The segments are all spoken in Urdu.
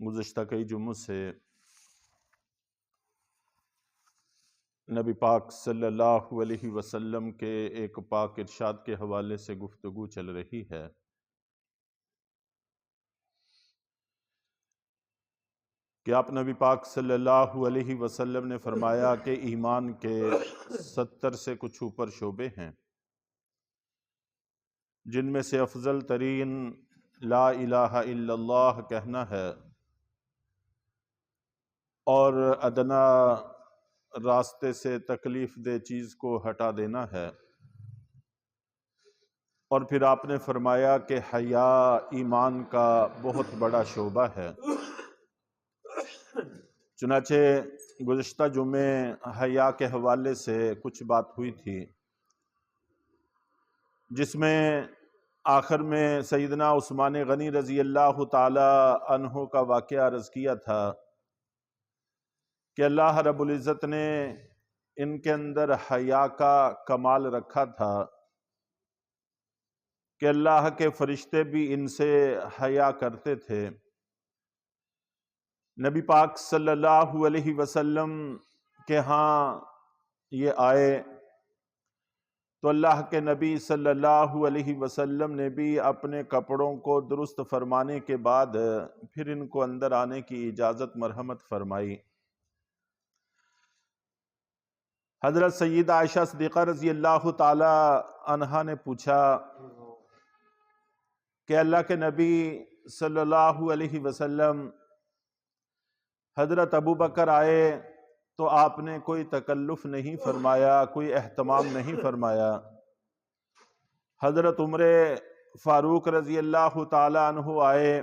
گزشتہ کئی جمعوں سے نبی پاک صلی اللہ علیہ وسلم کے ایک پاک ارشاد کے حوالے سے گفتگو چل رہی ہے کہ آپ نبی پاک صلی اللہ علیہ وسلم نے فرمایا کہ ایمان کے 70 سے کچھ اوپر شعبے ہیں، جن میں سے افضل ترین لا الہ الا اللہ کہنا ہے، اور ادنا راستے سے تکلیف دہ چیز کو ہٹا دینا ہے، اور پھر آپ نے فرمایا کہ حیا ایمان کا بہت بڑا شعبہ ہے۔ چنانچہ گزشتہ جمعے حیا کے حوالے سے کچھ بات ہوئی تھی، جس میں آخر میں سیدنا عثمان غنی رضی اللہ تعالی عنہ کا واقعہ عرض کیا تھا کہ اللہ رب العزت نے ان کے اندر حیا کا کمال رکھا تھا کہ اللہ کے فرشتے بھی ان سے حیا کرتے تھے۔ نبی پاک صلی اللہ علیہ وسلم کے ہاں یہ آئے تو اللہ کے نبی صلی اللہ علیہ وسلم نے بھی اپنے کپڑوں کو درست فرمانے کے بعد پھر ان کو اندر آنے کی اجازت مرحمت فرمائی۔ حضرت سیدہ عائشہ صدیقہ رضی اللہ تعالی عنہا نے پوچھا کہ اللہ کے نبی صلی اللہ علیہ وسلم، حضرت ابو بکر آئے تو آپ نے کوئی تکلف نہیں فرمایا، کوئی اہتمام نہیں فرمایا، حضرت عمر فاروق رضی اللہ تعالی عنہ آئے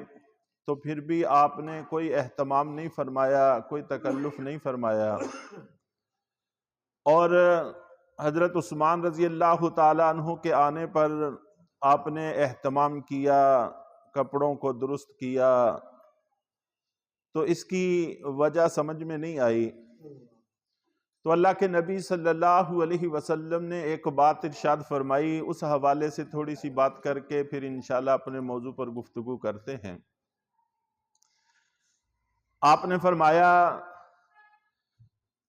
تو پھر بھی آپ نے کوئی اہتمام نہیں فرمایا، کوئی تکلف نہیں فرمایا، اور حضرت عثمان رضی اللہ تعالی عنہ کے آنے پر آپ نے اہتمام کیا، کپڑوں کو درست کیا، تو اس کی وجہ سمجھ میں نہیں آئی۔ تو اللہ کے نبی صلی اللہ علیہ وسلم نے ایک بات ارشاد فرمائی، اس حوالے سے تھوڑی سی بات کر کے پھر انشاءاللہ اپنے موضوع پر گفتگو کرتے ہیں۔ آپ نے فرمایا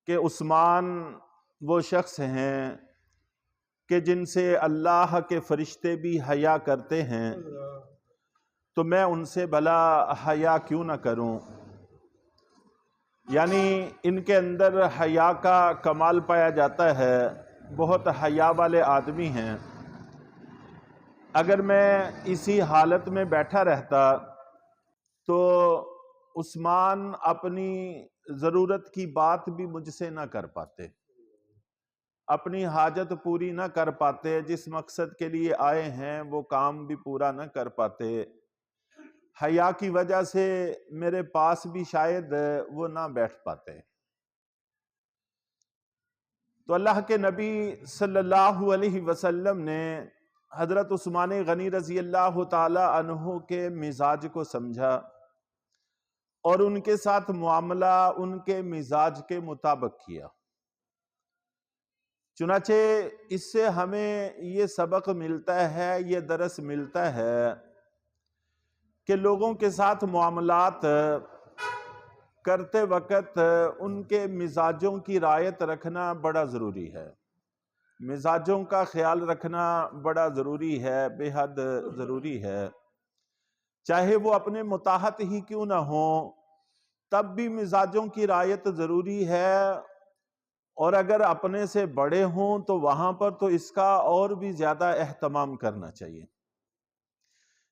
کہ عثمان وہ شخص ہیں کہ جن سے اللہ کے فرشتے بھی حیا کرتے ہیں، تو میں ان سے بھلا حیا کیوں نہ کروں؟ یعنی ان کے اندر حیا کا کمال پایا جاتا ہے، بہت حیا والے آدمی ہیں۔ اگر میں اسی حالت میں بیٹھا رہتا تو عثمان اپنی ضرورت کی بات بھی مجھ سے نہ کر پاتے، اپنی حاجت پوری نہ کر پاتے، جس مقصد کے لیے آئے ہیں وہ کام بھی پورا نہ کر پاتے۔ حیا کی وجہ سے میرے پاس بھی شاید وہ نہ بیٹھ پاتے۔ تو اللہ کے نبی صلی اللہ علیہ وسلم نے حضرت عثمان غنی رضی اللہ تعالی عنہ کے مزاج کو سمجھا اور ان کے ساتھ معاملہ ان کے مزاج کے مطابق کیا۔ چنانچہ اس سے ہمیں یہ سبق ملتا ہے، یہ درس ملتا ہے کہ لوگوں کے ساتھ معاملات کرتے وقت ان کے مزاجوں کی رعایت رکھنا بڑا ضروری ہے، مزاجوں کا خیال رکھنا بڑا ضروری ہے، بے حد ضروری ہے۔ چاہے وہ اپنے متحد ہی کیوں نہ ہوں، تب بھی مزاجوں کی رعایت ضروری ہے، اور اگر اپنے سے بڑے ہوں تو وہاں پر تو اس کا اور بھی زیادہ اہتمام کرنا چاہیے۔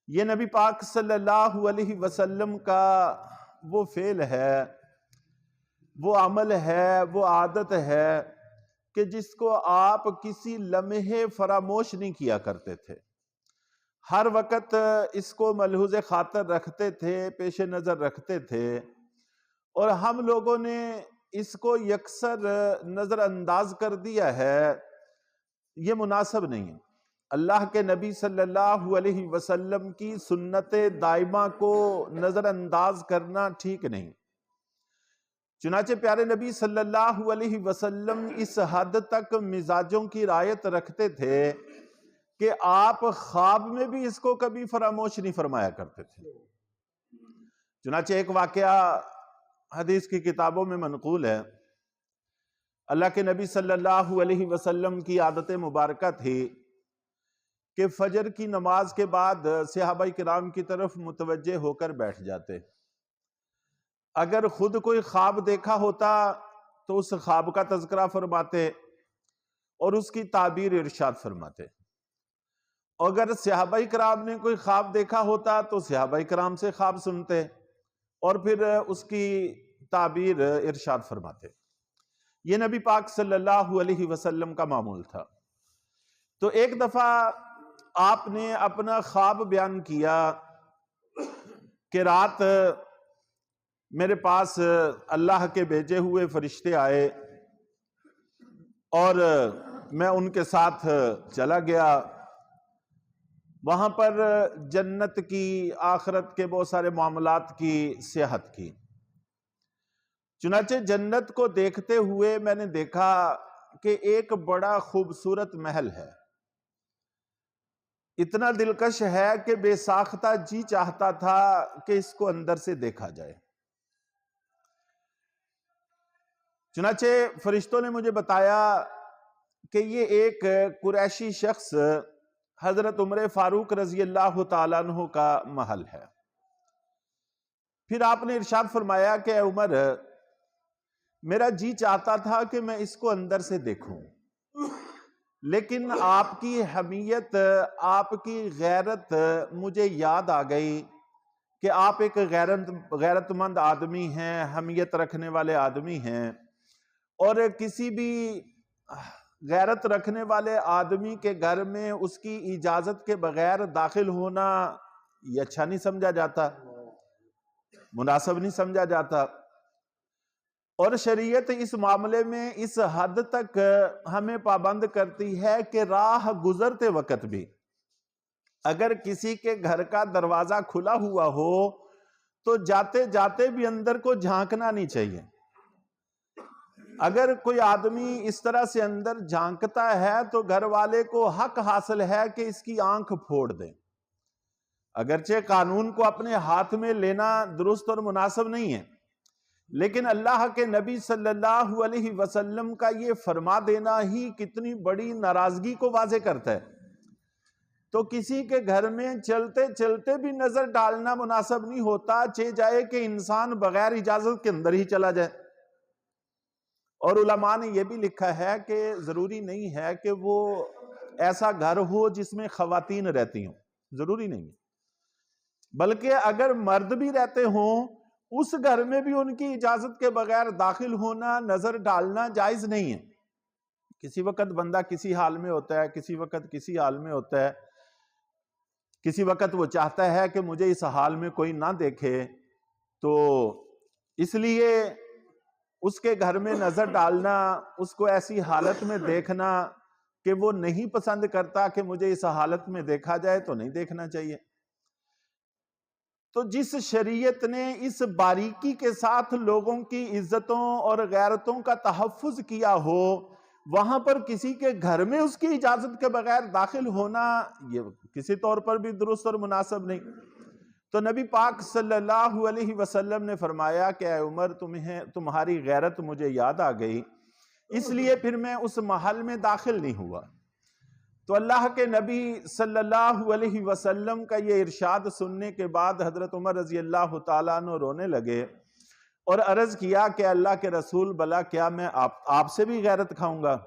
یہ نبی پاک صلی اللہ علیہ وسلم کا وہ فعل ہے، وہ عمل ہے، وہ عادت ہے کہ جس کو آپ کسی لمحے فراموش نہیں کیا کرتے تھے، ہر وقت اس کو ملحوظ خاطر رکھتے تھے، پیش نظر رکھتے تھے، اور ہم لوگوں نے اس کو یکسر نظر انداز کر دیا ہے۔ یہ مناسب نہیں ہے۔ اللہ کے نبی صلی اللہ علیہ وسلم کی سنت دائمہ کو نظر انداز کرنا ٹھیک نہیں۔ چنانچہ پیارے نبی صلی اللہ علیہ وسلم اس حد تک مزاجوں کی رعایت رکھتے تھے کہ آپ خواب میں بھی اس کو کبھی فراموش نہیں فرمایا کرتے تھے۔ چنانچہ ایک واقعہ حدیث کی کتابوں میں منقول ہے، اللہ کے نبی صلی اللہ علیہ وسلم کی عادت مبارکہ تھی کہ فجر کی نماز کے بعد صحابہ کرام کی طرف متوجہ ہو کر بیٹھ جاتے۔ اگر خود کوئی خواب دیکھا ہوتا تو اس خواب کا تذکرہ فرماتے اور اس کی تعبیر ارشاد فرماتے۔ اگر صحابہ کرام نے کوئی خواب دیکھا ہوتا تو صحابہ کرام سے خواب سنتے اور پھر اس کی تعبیر ارشاد فرماتے۔ یہ نبی پاک صلی اللہ علیہ وسلم کا معمول تھا۔ تو ایک دفعہ آپ نے اپنا خواب بیان کیا کہ رات میرے پاس اللہ کے بھیجے ہوئے فرشتے آئے اور میں ان کے ساتھ چلا گیا، وہاں پر جنت کی، آخرت کے بہت سارے معاملات کی صحت کی۔ چنانچہ جنت کو دیکھتے ہوئے میں نے دیکھا کہ ایک بڑا خوبصورت محل ہے، اتنا دلکش ہے کہ بے ساختہ جی چاہتا تھا کہ اس کو اندر سے دیکھا جائے۔ چنانچہ فرشتوں نے مجھے بتایا کہ یہ ایک قریشی شخص حضرت عمر فاروق رضی اللہ تعالیٰ عنہ کا محل ہے۔ پھر آپ نے ارشاد فرمایا کہ اے عمر، میرا جی چاہتا تھا کہ میں اس کو اندر سے دیکھوں، لیکن آپ کی حمیت، آپ کی غیرت مجھے یاد آ گئی کہ آپ ایک غیرت مند آدمی ہیں، حمیت رکھنے والے آدمی ہیں، اور کسی بھی غیرت رکھنے والے آدمی کے گھر میں اس کی اجازت کے بغیر داخل ہونا یہ اچھا نہیں سمجھا جاتا، مناسب نہیں سمجھا جاتا۔ اور شریعت اس معاملے میں اس حد تک ہمیں پابند کرتی ہے کہ راہ گزرتے وقت بھی اگر کسی کے گھر کا دروازہ کھلا ہوا ہو تو جاتے جاتے بھی اندر کو جھانکنا نہیں چاہیے۔ اگر کوئی آدمی اس طرح سے اندر جھانکتا ہے تو گھر والے کو حق حاصل ہے کہ اس کی آنکھ پھوڑ دیں۔ اگرچہ قانون کو اپنے ہاتھ میں لینا درست اور مناسب نہیں ہے، لیکن اللہ کے نبی صلی اللہ علیہ وسلم کا یہ فرما دینا ہی کتنی بڑی ناراضگی کو واضح کرتا ہے۔ تو کسی کے گھر میں چلتے چلتے بھی نظر ڈالنا مناسب نہیں ہوتا، چاہے جائے کہ انسان بغیر اجازت کے اندر ہی چلا جائے۔ اور علماء نے یہ بھی لکھا ہے کہ ضروری نہیں ہے کہ وہ ایسا گھر ہو جس میں خواتین رہتی ہوں، ضروری نہیں ہے، بلکہ اگر مرد بھی رہتے ہوں اس گھر میں بھی ان کی اجازت کے بغیر داخل ہونا، نظر ڈالنا جائز نہیں ہے۔ کسی وقت بندہ کسی حال میں ہوتا ہے، کسی وقت کسی حال میں ہوتا ہے، کسی وقت وہ چاہتا ہے کہ مجھے اس حال میں کوئی نہ دیکھے، تو اس لیے اس کے گھر میں نظر ڈالنا، اس کو ایسی حالت میں دیکھنا کہ وہ نہیں پسند کرتا کہ مجھے اس حالت میں دیکھا جائے، تو نہیں دیکھنا چاہیے۔ تو جس شریعت نے اس باریکی کے ساتھ لوگوں کی عزتوں اور غیرتوں کا تحفظ کیا ہو، وہاں پر کسی کے گھر میں اس کی اجازت کے بغیر داخل ہونا یہ کسی طور پر بھی درست اور مناسب نہیں۔ تو نبی پاک صلی اللہ علیہ وسلم نے فرمایا کہ اے عمر، تمہاری غیرت مجھے یاد آ گئی، اس لیے پھر میں اس محل میں داخل نہیں ہوا۔ تو اللہ کے نبی صلی اللہ علیہ وسلم کا یہ ارشاد سننے کے بعد حضرت عمر رضی اللہ تعالیٰ عنہ رونے لگے اور عرض کیا کہ اللہ کے رسول، بلا کیا میں آپ سے بھی غیرت کھاؤں گا؟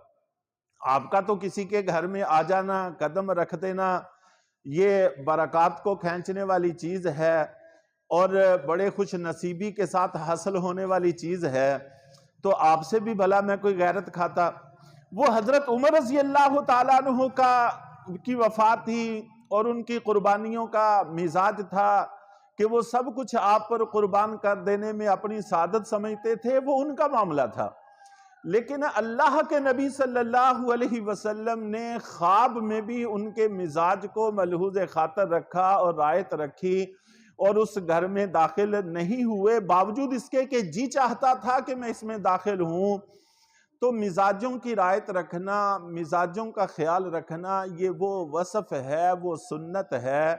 آپ کا تو کسی کے گھر میں آ جانا، قدم رکھ دینا، یہ برکات کو کھینچنے والی چیز ہے اور بڑے خوش نصیبی کے ساتھ حاصل ہونے والی چیز ہے، تو آپ سے بھی بھلا میں کوئی غیرت کھاتا۔ وہ حضرت عمر رضی اللہ تعالیٰ عنہ کی وفات تھی اور ان کی قربانیوں کا مزاج تھا کہ وہ سب کچھ آپ پر قربان کر دینے میں اپنی سعادت سمجھتے تھے، وہ ان کا معاملہ تھا۔ لیکن اللہ کے نبی صلی اللہ علیہ وسلم نے خواب میں بھی ان کے مزاج کو ملحوظ خاطر رکھا اور رعایت رکھی، اور اس گھر میں داخل نہیں ہوئے، باوجود اس کے کہ جی چاہتا تھا کہ میں اس میں داخل ہوں۔ تو مزاجوں کی رعایت رکھنا، مزاجوں کا خیال رکھنا، یہ وہ وصف ہے، وہ سنت ہے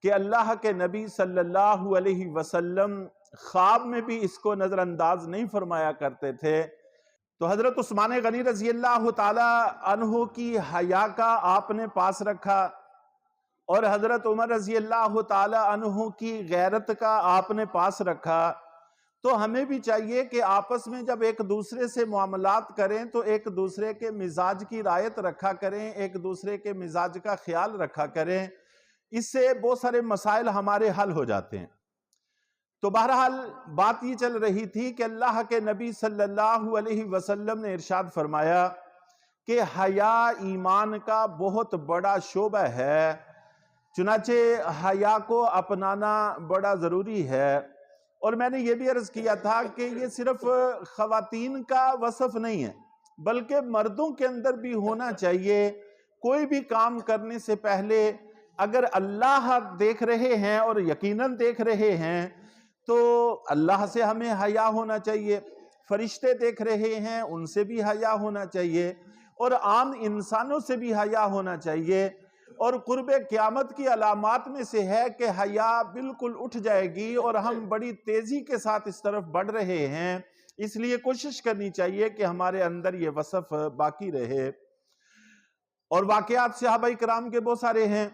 کہ اللہ کے نبی صلی اللہ علیہ وسلم خواب میں بھی اس کو نظر انداز نہیں فرمایا کرتے تھے۔ تو حضرت عثمان غنی رضی اللہ تعالی عنہ کی حیا کا آپ نے پاس رکھا، اور حضرت عمر رضی اللہ تعالی عنہ کی غیرت کا آپ نے پاس رکھا۔ تو ہمیں بھی چاہیے کہ آپس میں جب ایک دوسرے سے معاملات کریں تو ایک دوسرے کے مزاج کی رعایت رکھا کریں، ایک دوسرے کے مزاج کا خیال رکھا کریں، اس سے بہت سارے مسائل ہمارے حل ہو جاتے ہیں۔ تو بہرحال بات یہ چل رہی تھی کہ اللہ کے نبی صلی اللہ علیہ وسلم نے ارشاد فرمایا کہ حیا ایمان کا بہت بڑا شعبہ ہے، چنانچہ حیا کو اپنانا بڑا ضروری ہے۔ اور میں نے یہ بھی عرض کیا تھا کہ یہ صرف خواتین کا وصف نہیں ہے، بلکہ مردوں کے اندر بھی ہونا چاہیے۔ کوئی بھی کام کرنے سے پہلے اگر اللہ دیکھ رہے ہیں، اور یقیناً دیکھ رہے ہیں، تو اللہ سے ہمیں حیا ہونا چاہیے۔ فرشتے دیکھ رہے ہیں، ان سے بھی حیا ہونا چاہیے، اور عام انسانوں سے بھی حیا ہونا چاہیے۔ اور قرب قیامت کی علامات میں سے ہے کہ حیا بالکل اٹھ جائے گی، اور ہم بڑی تیزی کے ساتھ اس طرف بڑھ رہے ہیں۔ اس لیے کوشش کرنی چاہیے کہ ہمارے اندر یہ وصف باقی رہے۔ اور واقعات صحابہ کرام کے بہت سارے ہیں۔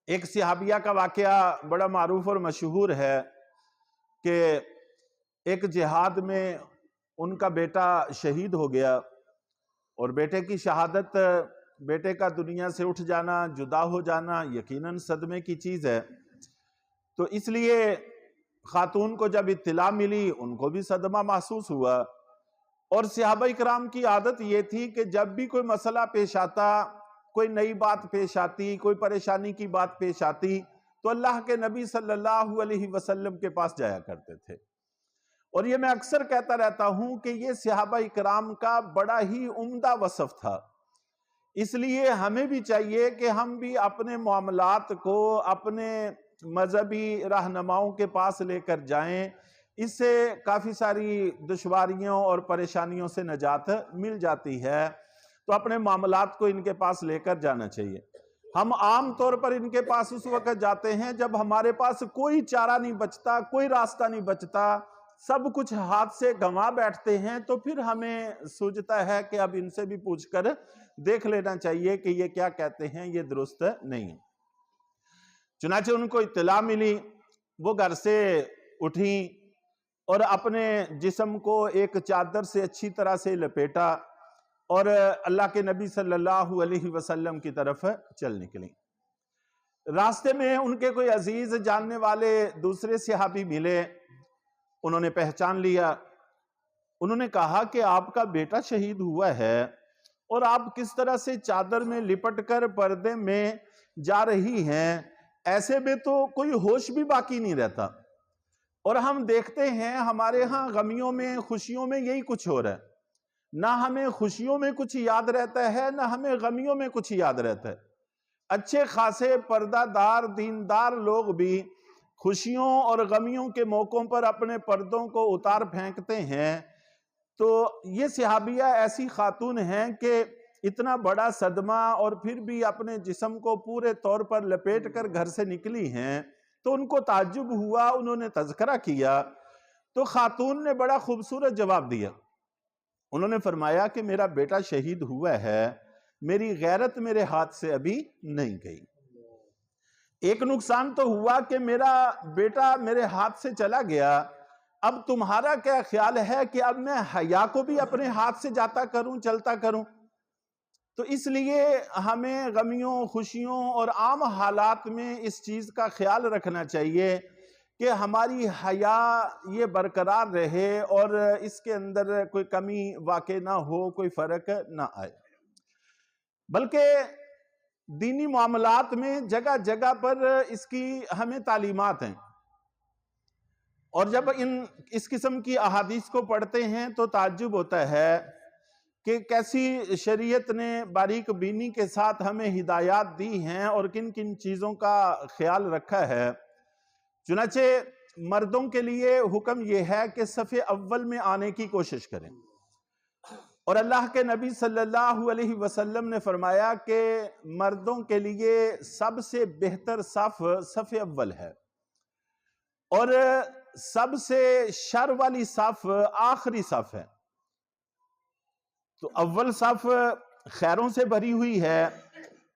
ایک صحابیہ کا واقعہ بڑا معروف اور مشہور ہے کہ ایک جہاد میں ان کا بیٹا شہید ہو گیا، اور بیٹے کی شہادت، بیٹے کا دنیا سے اٹھ جانا، جدا ہو جانا یقیناً صدمے کی چیز ہے۔ تو اس لیے خاتون کو جب اطلاع ملی، ان کو بھی صدمہ محسوس ہوا۔ اور صحابہ کرام کی عادت یہ تھی کہ جب بھی کوئی مسئلہ پیش آتا، کوئی نئی بات پیش آتی، کوئی پریشانی کی بات پیش آتی، تو اللہ کے نبی صلی اللہ علیہ وسلم کے پاس جایا کرتے تھے۔ اور یہ میں اکثر کہتا رہتا ہوں کہ یہ صحابہ کرام کا بڑا ہی عمدہ وصف تھا۔ اس لیے ہمیں بھی چاہیے کہ ہم بھی اپنے معاملات کو اپنے مذہبی رہنماؤں کے پاس لے کر جائیں۔ اس سے کافی ساری دشواریوں اور پریشانیوں سے نجات مل جاتی ہے۔ تو اپنے معاملات کو ان کے پاس لے کر جانا چاہیے۔ ہم عام طور پر ان کے پاس اس وقت جاتے ہیں جب ہمارے پاس کوئی چارہ نہیں بچتا، کوئی راستہ نہیں بچتا، سب کچھ ہاتھ سے گنوا بیٹھتے ہیں، تو پھر ہمیں سوچتا ہے کہ اب ان سے بھی پوچھ کر دیکھ لینا چاہیے کہ یہ کیا کہتے ہیں، یہ درست نہیں۔ چنانچہ ان کو اطلاع ملی، وہ گھر سے اٹھیں اور اپنے جسم کو ایک چادر سے اچھی طرح سے لپیٹا، اور اللہ کے نبی صلی اللہ علیہ وسلم کی طرف چل نکلیں۔ راستے میں ان کے کوئی عزیز جاننے والے دوسرے صحابی ملے، انہوں نے پہچان لیا۔ انہوں نے کہا کہ آپ کا بیٹا شہید ہوا ہے، اور آپ کس طرح سے چادر میں لپٹ کر پردے میں جا رہی ہیں، ایسے میں تو کوئی ہوش بھی باقی نہیں رہتا۔ اور ہم دیکھتے ہیں ہمارے ہاں غمیوں میں، خوشیوں میں یہی کچھ ہو رہا ہے۔ نہ ہمیں خوشیوں میں کچھ یاد رہتا ہے، نہ ہمیں غمیوں میں کچھ یاد رہتا ہے۔ اچھے خاصے پردہ دار دیندار لوگ بھی خوشیوں اور غمیوں کے موقعوں پر اپنے پردوں کو اتار پھینکتے ہیں۔ تو یہ صحابیہ ایسی خاتون ہیں کہ اتنا بڑا صدمہ اور پھر بھی اپنے جسم کو پورے طور پر لپیٹ کر گھر سے نکلی ہیں۔ تو ان کو تعجب ہوا، انہوں نے تذکرہ کیا، تو خاتون نے بڑا خوبصورت جواب دیا۔ انہوں نے فرمایا کہ میرا بیٹا شہید ہوا ہے، میری غیرت میرے ہاتھ سے ابھی نہیں گئی۔ ایک نقصان تو ہوا کہ میرا بیٹا میرے ہاتھ سے چلا گیا، اب تمہارا کیا خیال ہے کہ اب میں حیا کو بھی اپنے ہاتھ سے جاتا کروں، چلتا کروں؟ تو اس لیے ہمیں غمیوں، خوشیوں اور عام حالات میں اس چیز کا خیال رکھنا چاہیے کہ ہماری حیا یہ برقرار رہے، اور اس کے اندر کوئی کمی واقع نہ ہو، کوئی فرق نہ آئے۔ بلکہ دینی معاملات میں جگہ جگہ پر اس کی ہمیں تعلیمات ہیں، اور جب اس قسم کی احادیث کو پڑھتے ہیں تو تعجب ہوتا ہے کہ کیسی شریعت نے باریک بینی کے ساتھ ہمیں ہدایات دی ہیں اور کن کن چیزوں کا خیال رکھا ہے۔ چنانچہ مردوں کے لیے حکم یہ ہے کہ صف اول میں آنے کی کوشش کریں، اور اللہ کے نبی صلی اللہ علیہ وسلم نے فرمایا کہ مردوں کے لیے سب سے بہتر صف صف اول ہے، اور سب سے شر والی صف آخری صف ہے۔ تو اول صف خیروں سے بھری ہوئی ہے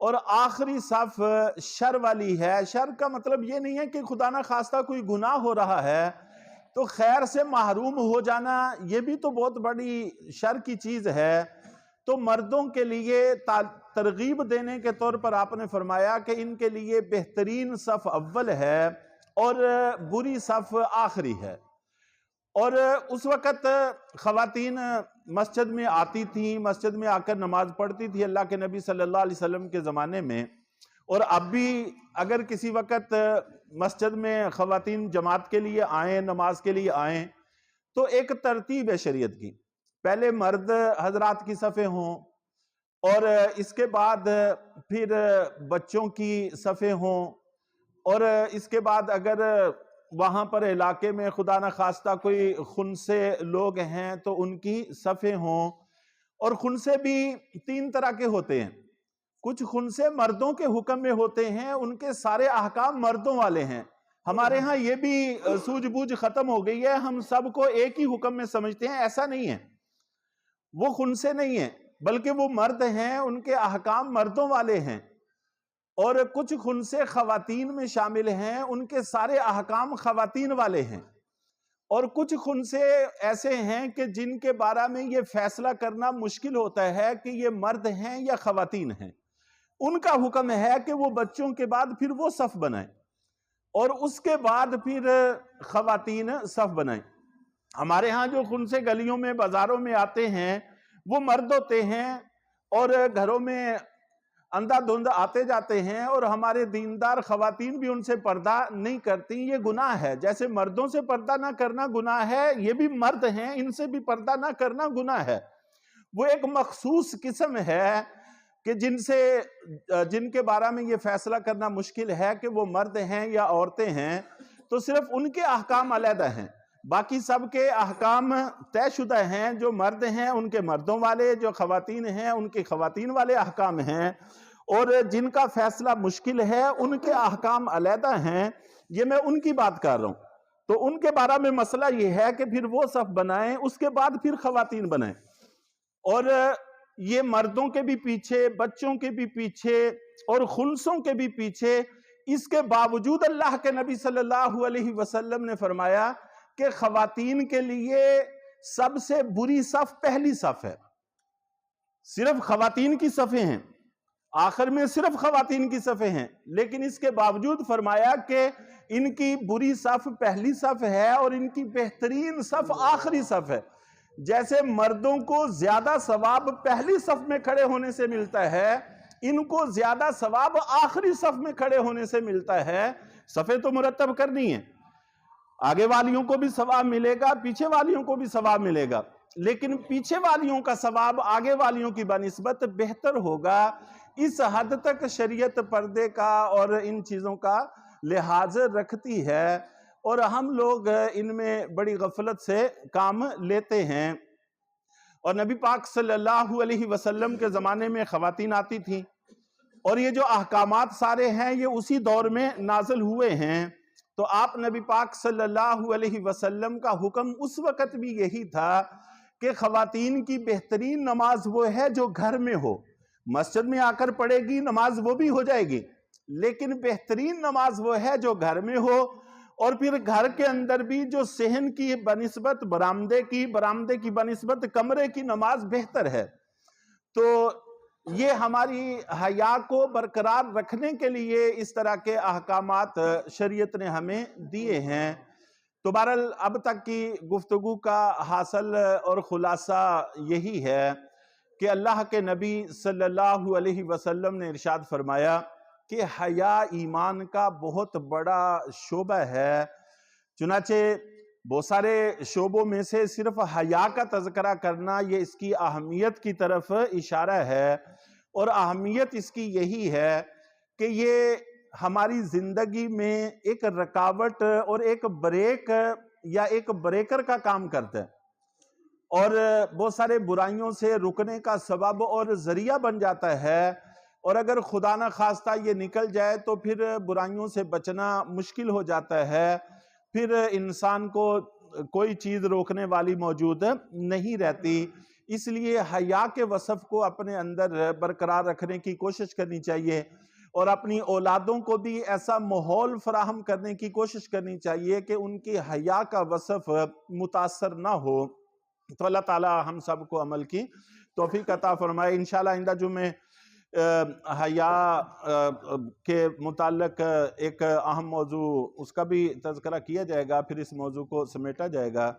اور آخری صف شر والی ہے۔ شر کا مطلب یہ نہیں ہے کہ خدا نہ خواستہ کوئی گناہ ہو رہا ہے تو خیر سے محروم ہو جانا، یہ بھی تو بہت بڑی شر کی چیز ہے۔ تو مردوں کے لیے ترغیب دینے کے طور پر آپ نے فرمایا کہ ان کے لیے بہترین صف اول ہے اور بری صف آخری ہے۔ اور اس وقت خواتین مسجد میں آتی تھیں، مسجد میں آ کر نماز پڑھتی تھی اللہ کے نبی صلی اللہ علیہ وسلم کے زمانے میں، اور اب بھی اگر کسی وقت مسجد میں خواتین جماعت کے لیے آئیں، نماز کے لیے آئیں، تو ایک ترتیب ہے شریعت کی۔ پہلے مرد حضرات کی صفیں ہوں، اور اس کے بعد پھر بچوں کی صفیں ہوں، اور اس کے بعد اگر وہاں پر علاقے میں خدا نہ خواستہ کوئی خنثی لوگ ہیں تو ان کی صفیں ہوں۔ اور خنثی بھی تین طرح کے ہوتے ہیں۔ کچھ خنثی مردوں کے حکم میں ہوتے ہیں، ان کے سارے احکام مردوں والے ہیں۔ ہمارے ہاں یہ بھی سوجھ بوجھ ختم ہو گئی ہے، ہم سب کو ایک ہی حکم میں سمجھتے ہیں، ایسا نہیں ہے۔ وہ خنثی نہیں ہیں بلکہ وہ مرد ہیں، ان کے احکام مردوں والے ہیں۔ اور کچھ خنثی خواتین میں شامل ہیں، ان کے سارے احکام خواتین والے ہیں۔ اور کچھ خنثی ایسے ہیں کہ جن کے بارے میں یہ فیصلہ کرنا مشکل ہوتا ہے کہ یہ مرد ہیں یا خواتین ہیں۔ ان کا حکم ہے کہ وہ بچوں کے بعد پھر وہ صف بنائیں اور اس کے بعد پھر خواتین صف بنائیں۔ ہمارے ہاں جو خنثی گلیوں میں بازاروں میں آتے ہیں وہ مرد ہوتے ہیں اور گھروں میں اندھا دھند آتے جاتے ہیں، اور ہمارے دیندار خواتین بھی ان سے پردہ نہیں کرتی۔ یہ گناہ ہے، جیسے مردوں سے پردہ نہ کرنا گناہ ہے، یہ بھی مرد ہیں، ان سے بھی پردہ نہ کرنا گناہ ہے۔ وہ ایک مخصوص قسم ہے کہ جن کے بارے میں یہ فیصلہ کرنا مشکل ہے کہ وہ مرد ہیں یا عورتیں ہیں، تو صرف ان کے احکام علیحدہ ہیں، باقی سب کے احکام طے شدہ ہیں۔ جو مرد ہیں ان کے مردوں والے، جو خواتین ہیں ان کے خواتین والے احکام ہیں، اور جن کا فیصلہ مشکل ہے ان کے احکام علیحدہ ہیں۔ یہ میں ان کی بات کر رہا ہوں۔ تو ان کے بارے میں مسئلہ یہ ہے کہ پھر وہ صف بنائیں، اس کے بعد پھر خواتین بنائیں۔ اور یہ مردوں کے بھی پیچھے، بچوں کے بھی پیچھے اور خنثوں کے بھی پیچھے، اس کے باوجود اللہ کے نبی صلی اللہ علیہ وسلم نے فرمایا کہ خواتین کے لیے سب سے بری صف پہلی صف ہے۔ صرف خواتین کی صفیں ہیں، آخر میں صرف خواتین کی صفیں ہیں، لیکن اس کے باوجود فرمایا کہ ان کی بری صف پہلی صف ہے اور ان کی بہترین صف آخری صف ہے۔ جیسے مردوں کو زیادہ ثواب پہلی صف میں کھڑے ہونے سے ملتا ہے، ان کو زیادہ ثواب آخری صف میں کھڑے ہونے سے ملتا ہے۔ صفیں تو مرتب کرنی ہیں، آگے والیوں کو بھی ثواب ملے گا، پیچھے والیوں کو بھی ثواب ملے گا، لیکن پیچھے والیوں کا ثواب آگے والیوں کی بنسبت بہتر ہوگا۔ اس حد تک شریعت پردے کا اور ان چیزوں کا لحاظ رکھتی ہے، اور ہم لوگ ان میں بڑی غفلت سے کام لیتے ہیں۔ اور نبی پاک صلی اللہ علیہ وسلم کے زمانے میں خواتین آتی تھیں، اور یہ جو احکامات سارے ہیں یہ اسی دور میں نازل ہوئے ہیں۔ تو آپ نبی پاک صلی اللہ علیہ وسلم کا حکم اس وقت بھی یہی تھا کہ خواتین کی بہترین نماز وہ ہے جو گھر میں ہو۔ مسجد میں آ کر پڑھے گی نماز وہ بھی ہو جائے گی، لیکن بہترین نماز وہ ہے جو گھر میں ہو، اور پھر گھر کے اندر بھی جو صحن کی بنسبت برآمدے کی بنسبت کمرے کی نماز بہتر ہے۔ تو یہ ہماری حیا کو برقرار رکھنے کے لیے اس طرح کے احکامات شریعت نے ہمیں دیے ہیں۔ تو بہرحال اب تک کی گفتگو کا حاصل اور خلاصہ یہی ہے کہ اللہ کے نبی صلی اللہ علیہ وسلم نے ارشاد فرمایا کہ حیا ایمان کا بہت بڑا شعبہ ہے۔ چنانچہ بہت سارے شعبوں میں سے صرف حیا کا تذکرہ کرنا یہ اس کی اہمیت کی طرف اشارہ ہے، اور اہمیت اس کی یہی ہے کہ یہ ہماری زندگی میں ایک رکاوٹ اور ایک بریک یا ایک بریکر کا کام کرتا ہے۔ اور بہت سارے برائیوں سے رکنے کا سبب اور ذریعہ بن جاتا ہے، اور اگر خدا نہ خواستہ یہ نکل جائے تو پھر برائیوں سے بچنا مشکل ہو جاتا ہے، پھر انسان کو کوئی چیز روکنے والی موجود نہیں رہتی۔ اس لیے حیا کے وصف کو اپنے اندر برقرار رکھنے کی کوشش کرنی چاہیے، اور اپنی اولادوں کو بھی ایسا ماحول فراہم کرنے کی کوشش کرنی چاہیے کہ ان کی حیا کا وصف متاثر نہ ہو۔ تو اللہ تعالی ہم سب کو عمل کی توفیق عطا فرمائے۔ انشاءاللہ آئندہ جمعے حیا کے متعلق ایک اہم موضوع اس کا بھی تذکرہ کیا جائے گا، پھر اس موضوع کو سمیٹا جائے گا۔